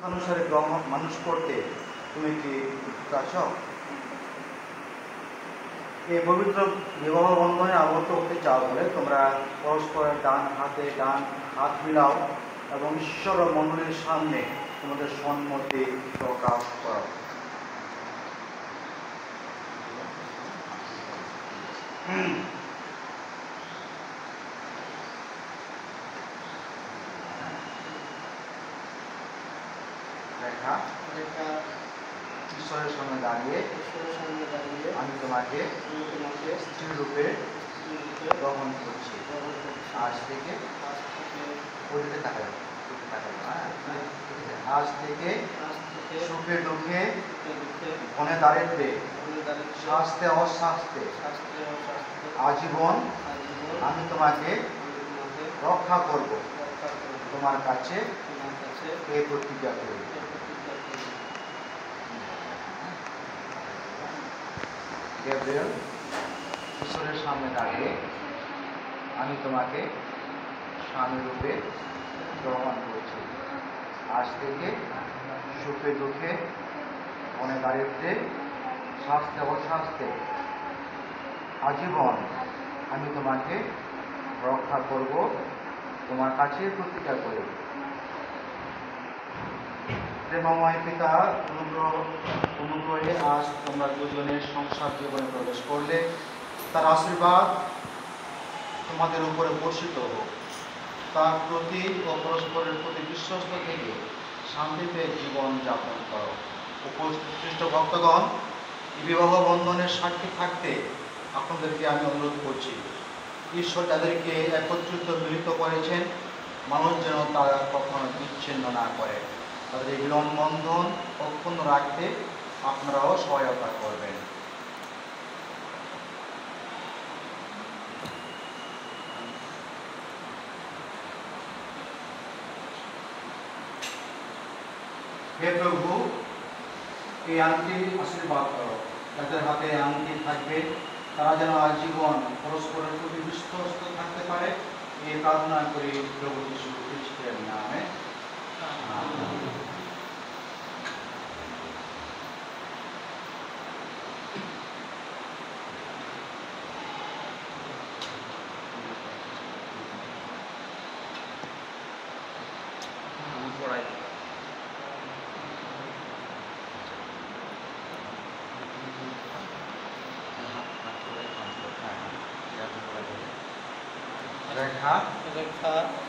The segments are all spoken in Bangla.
অনুসারে মানুষ করতে তুমি কি চাচ্ছ? এই পবিত্র বিবাহ বন্ধনে আবদ্ধ হতে চাও বলে তোমরা পরস্পরের ডান হাত মিলাও এবং ঈশ্বর ও মণ্ডলীর সামনে তোমাদের সম্মতি প্রকাশ করো। ঈশ্বরের সামনে দাঁড়িয়ে আমি তোমাকে স্ত্রী রূপে গ্রহণ করছি। আজ থেকে আজ থেকে সুখে দুঃখে বনে দাঁড়িয়ে স্বাস্থ্যে অস্বাস্থ্যে আজীবন আমি তোমাকে রক্ষা করব। তোমার কাছে এই প্রতিজ্ঞা করি। গ্যাব্রিয়েল, ঈশ্বরের সামনে দাঁড়িয়ে আমি তোমাকে স্বামী রূপে গ্রহণ করছি। আজ থেকে সুখে দুঃখে মনে দাঁড়িয়ে স্বাস্থ্যে অস্বাস্থ্যে আজীবন আমি তোমাকে রক্ষা করব। তোমার কাছে প্রতিজ্ঞা করি। প্রেমময় পিতা, অনুগ্রহে আজ তোমরা দুজনের সংসার জীবনে প্রবেশ করলে তার আশীর্বাদ তোমাদের উপরে বর্ষিত হোক। তার প্রতি ও পরস্পরের প্রতি বিশ্বস্ত থেকে শান্তিতে জীবন যাপন করো। উপস্থিত ভক্তগণ, এই বিবাহ বন্ধনের সাক্ষী থাকতে আপনাদেরকে আমি অনুরোধ করছি। ঈশ্বর যাদেরকে একত্রিত মিলিত করেছেন, মানুষ যেন তারা কখনো বিচ্ছিন্ন না করে। তাদের এই মিলন বন্ধন অক্ষুণ্ণ রাখতে আপনারাও সহায়তা করবেন। হে প্রভু, এই আংটির আশীর্বাদ করো। যাদের হাতে আংটি থাকবে তারা যেন আজীবন পরস্পরের প্রতি বিশ্বস্ত থাকতে পারে। এই প্রার্থনা করি প্রভু যীশু খ্রিস্টের নামে।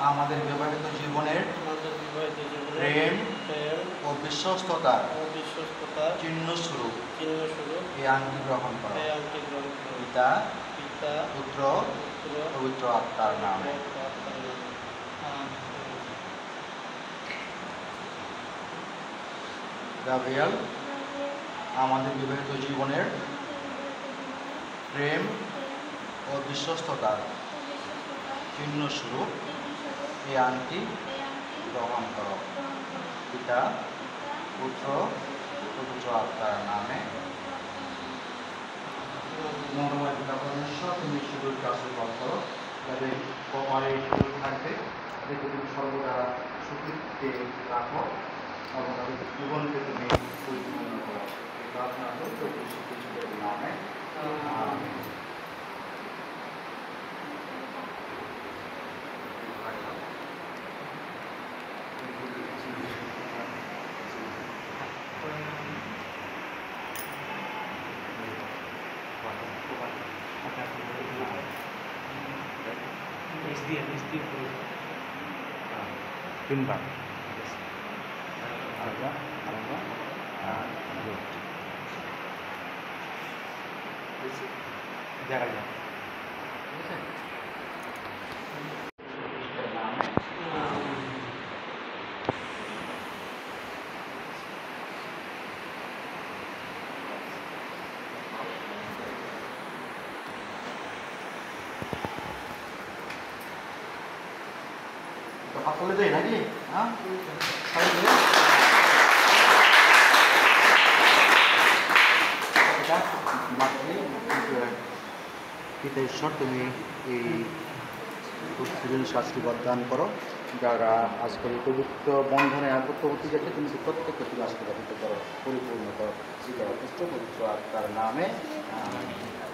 আমাদের বিবাহিত জীবনের প্রেম ও বিশ্বস্ততার চিহ্ন স্বরূপ এই আংটি গ্রহণ করো। পিতা, পুত্র, পবিত্র আত্মার নামে। গাব্রিয়েল, আমাদের বিবাহিত জীবনের প্রেম ও বিশ্বস্ততার চিহ্ন স্বরূপ এই আংটি গ্রহণ করো। পিতা, পুত্র, পবিত্র আত্মার নামে। মনোময় পিতা পরমেশ্বর, তুমি সুদূরকে আশীর্বাদ করো। যাদের কপালে সুদূর থাকবে তাদেরকে তুমি সর্বদা সুখীতে রাখো এবং তাদের জীবনকে তুমি পরিপূর্ণ করো। এই প্রার্থনা করতে খ্রিস্টের নামে। তিনবার দেখা যায়। হাত তুলে দেয় নাকি? হ্যাঁ, পিতা ঈশ্বর, তুমি এই আশীর্বাদ দান করো। যারা আজকের এই পবিত্র বন্ধনে আবদ্ধ হতে যাচ্ছে, তুমি প্রত্যেককে তুমি আজকে করো, পরিপূর্ণ করো, পবিত্র আত্মার নামে। আমিন।